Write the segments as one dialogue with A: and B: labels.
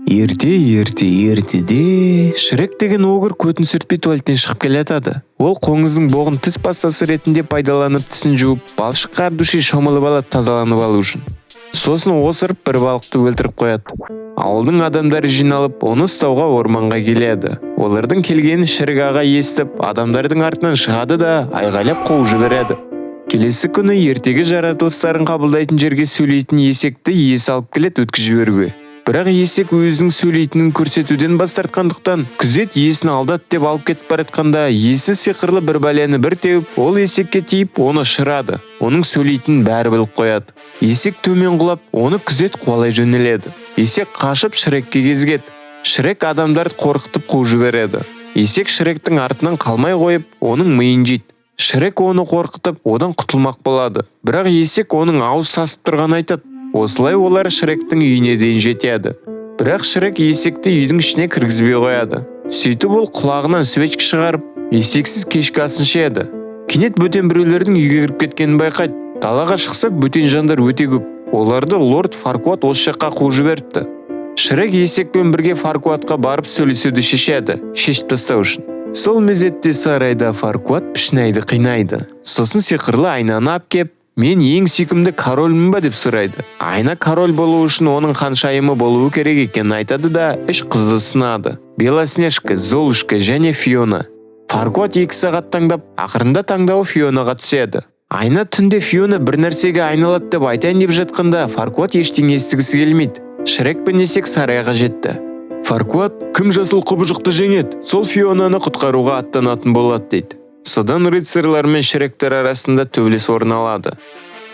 A: Ертеде Шрек деген огыр көтін сүртпей туалеттен шығып келе жатады. Ол қоңыздың боғын тіс пастасы ретінде пайдаланып тісін жуып, балшыққа ардуши шомылып алады тазаланып алу үшін. Сосын осырып бір балықты өлтіріп қояды. Ауылдың адамдары жиналып, оны ұстауға орманға келеді. Олардың келгенін Шрек аға естіп, адамдардың артынан шығады да айғайлап қуып жібереді. Келесі күні ертегі жаратылыстарын қабылдайтын жерге сөйлейтін есекті иесі алып келеді өткізіп жіберуге. Бірақ есек өзінің сөйлейтінін көрсетуден бас тартқандықтан, күзет иесін алдат деп алып кетіп баратқанда, иесі сиқырлы бір бәлені бір теуіп, ол есекке тиіп, оны шырады. Оның сөйлейтінін бәрі біліп қояды. Есек төмен құлап, оны күзет қуалай жөнеледі. Есек қашып Шрекке кезігеді. Шрек адамдарды қорқытып қуып жібереді. Есек Шректің артынан қалмай қойып, оның миын жейді. Шрек оны қорқытып, одан құтылмақ болады. Бірақ есек оның ауыз сасып тұрғанын айтады. Осылай олар Шректің үйіне дейін жетеді. Бірақ Шрек есекті үйдің ішіне кіргізбей қояды. Сөйтіп ол құлағынан свечка шығарып, есексіз кешкі асын ішеді. Кенет бөтен біреулердің үйге кіріп кеткенін байқайды. Далаға шықса, бөтен жандар өте көп. Оларды лорд Фаркуат осы жаққа қуып жіберіпті. Шрек есекпен бірге Фаркуатқа барып сөйлесуді шешіп тастау үшін. Сол мезетте сарайда Фаркуат пішнайды қинайды. Сосын сиқырлы айнаны алып кеп, мен ең сүйкімді корольмін ба деп сұрайды. Айна король болу үшін оның ханшайымы болуы керек екенін айтады да, үш қызды сынады. Белоснежка, Золушка және Фиона. Фаркуат 2 сағат таңдап, ақырында таңдауы Фионаға түседі. Айна түнде Фиона бір нәрсеге айналады деп айтайын деп жатқанда, Фаркуат ештеңе естігісі келмейді. Шрек пен есек сарайға жетті. Фаркуат, кім жасыл құбыжықты жеңеді, сол Фионаны құтқаруға аттанатын болады дейді. Содан рыцарьлар мен Шректер арасында төбелес орын алады.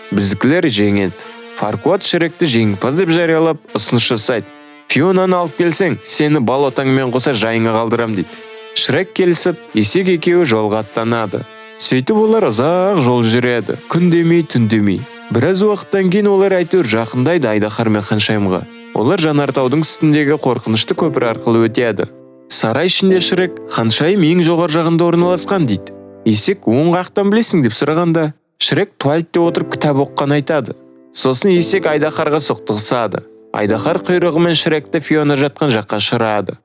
A: Біздікілер жеңеді. Фаркуат Шректі жеңімпаз деп жариялап, ұсыныс жасайды. Фионаны алып келсең, сені бал отаңмен қоса жайыңа қалдырам дейді. Шрек келісіп, есек екеуі жолға аттанады. Сөйтіп олар ұзақ жол жүреді, күн демей, түн демей. Біраз уақыттан кейін олар әйтеуір жақындайды Айдаһар мен ханшайымға. Олар Жанартаудың үстіндегі қорқынышты көпір арқылы өтеді. Сарай ішінде Шрек, ханшайым ең жоғары жағында орналасқан дейді. Есек оң қақтан білесің деп сұрағанда, Шрек туалетте отырып кітап оққан айтады. Сосын есек Айдаһарға соқтығысады. Айдаһар құйрығымен Шректі Фиона жатқан жаққа шырады.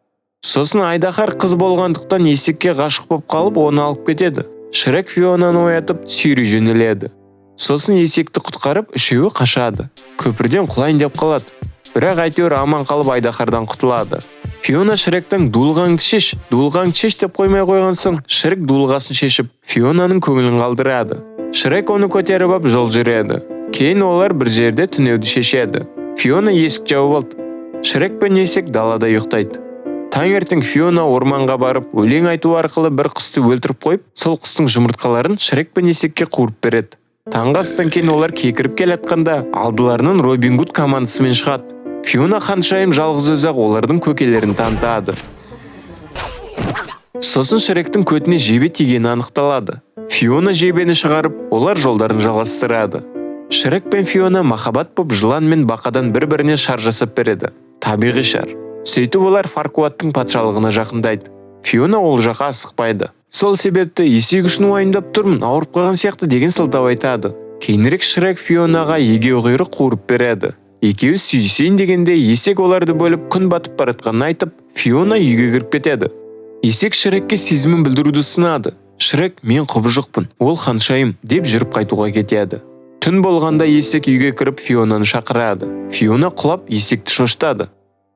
A: Сосын Айдаһар қыз болғандықтан есекке ғашық болып қалып, оны алып кетеді. Шрек Фионаны оятып, сүйрей жөнеледі. Сосын есекті құтқарып, үшеуі қашады. Көпірден құлайын деп қалады. Бірақ әйтеуір аман қалып Айдаһардан құтылады. Фиона Шректің дуылғаңды шеш деп қоймай қойған соң, Шрек дуылғасын шешіп, Фионаның көңілін қалдырады. Шрек оны көтеріп ап жол жүреді. Кейін олар бір жерде түнеуді шешеді. Фиона есік жауып алды. Шрек пен есек далада ұйықтайды. Таңертең Фиона орманға барып, өлең айту арқылы бір құсты өлтіріп қойып, сол құстың жұмыртқаларын Шрек пен есекке қуырып береді. Таңғы астан кейін олар кекіріп келатқанда, алдыларынан Робин Гуд командасымен шығады. Фиона ханшайым жалғыз өзі олардың көкелерін танытады. Сосын Шректің көтіне жебе тигені анықталады. Фиона жебені шығарып, олар жолдарын жалғастырады. Шрек пен Фиона махаббат боп жылан мен бақадан бір-біріне шар жасап береді. Табиғи шар. Сөйтіп олар Фаркуаттың патшалығына жақындайды. Фиона ол жаққа асықпайды. Сол себепті есек үшін уайымдап тұрмын, ауырып қалған сияқты деген сылтау айтады. Кейінірек Шрек Фионаға егеу құйрық қуырып береді. Екеуі сүйісейін дегенде есек оларды бөліп күн батып баратқанын айтып, Фиона үйге кіріп кетеді. Есек Шрекке сезімін білдіруді ұсынады. Шрек, мен құбыжықпын, ол ханшайым деп жүріп қайтуға кетеді. Түн болғанда есек үйге кіріп Фионаны шақырады. Фиона құлап есекті шошытады.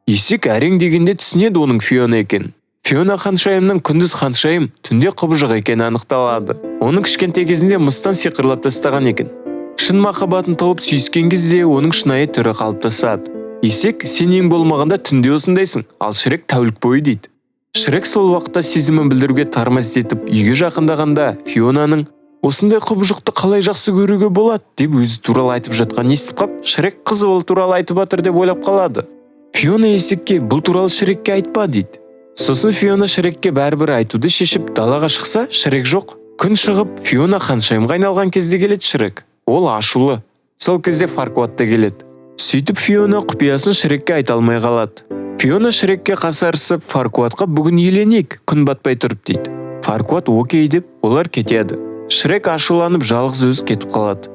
A: Есек әрең дегенде түсінеді оның Фиона екенін. Фиона ханшайымның күндіз ханшайым, түнде құбыжық екені анықталады. Оның кішкентай кезінде мыстан сиқырлап тастаған екен. Шын махаббатын тауып сүйіскен кезде оның шынайы түрі қалыптасады. Есек, сен ең болмағанда түнде осындайсың, ал Шрек тәулік бойы дейді. Шрек сол уақытта сезімін білдіруге тармас етіп үйге жақындағанда, Фионаның осындай құбыжықты қалай жақсы көруге болады деп өзі туралы айтып жатқанын естіп қап, Шрек қызы ол туралы айтып жатыр деп ойлап қалады. Фиона есекке, бұл туралы Шрекке айтпа дейді. Сосын Фиона Шрекке бәрібір айтуды шешіп, далаға шықса, Шрек жоқ. Күн шығып, Фиона ханшайымға айналған кезде келеді Шрек. Ол ашулы. Сол кезде Фаркуат та келеді. Сөйтіп Фиона құпиясын Шрекке айта алмай қалады. Фиона Шрекке қасарысып, Фаркуатқа бүгін үйленейік, күн батпай тұрып дейді. Фаркуат окей деп, олар кетеді. Шрек ашуланып жалғыз өзі кетіп қалады.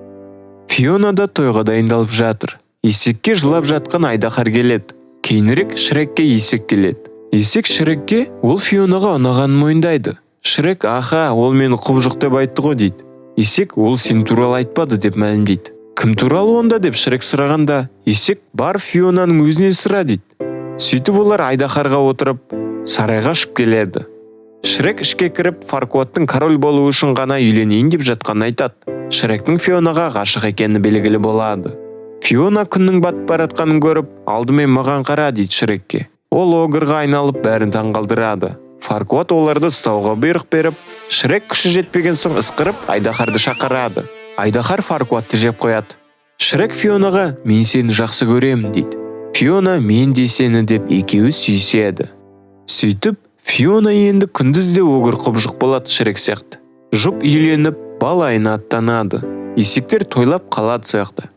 A: Фиона да тойға дайындалып жатыр. Есекке жылап жатқан Айдаһар келеді. Кейінірек Шрекке есек келеді. Есек Шрекке ол Фионаға ұнағанын мойындайды. Шрек аха, ол мені құбыжық деп айтты ғой дейді. Есек ол сен туралы айтпады деп мәлімдейді. Кім туралы онда деп Шрек сұрағанда, есек бар Фионаның өзінен сұра дейді. Сөйтіп олар айдаһарға отырып сарайға ұшып келеді. Шрек ішке кіріп Фаркуаттың король болу үшін ғана үйленейін деп жатқанын айтады. Шректің Фионаға ғашық екені белгілі болады. Фиона күннің батып баратқанын көріп, алдымен маған қара дейді Шрекке. Ол огырға айналып бәрін таңғалдырады. Фаркуат оларды ұстауға бұйрық беріп, Шрек күші жетпеген соң ысқырып айдаһарды шақырады. Айдаһар Фаркуатты жеп қояды. Шрек Фионаға мен сені жақсы көремін дейді. Фиона мен де сені деп екеуі сүйіседі. Сөйтіп Фиона енді күндіз де огыр құбыжық болады Шрек сияқты. Жұп үйленіп балайына аттанады. Есектер тойлап қалады сияқты.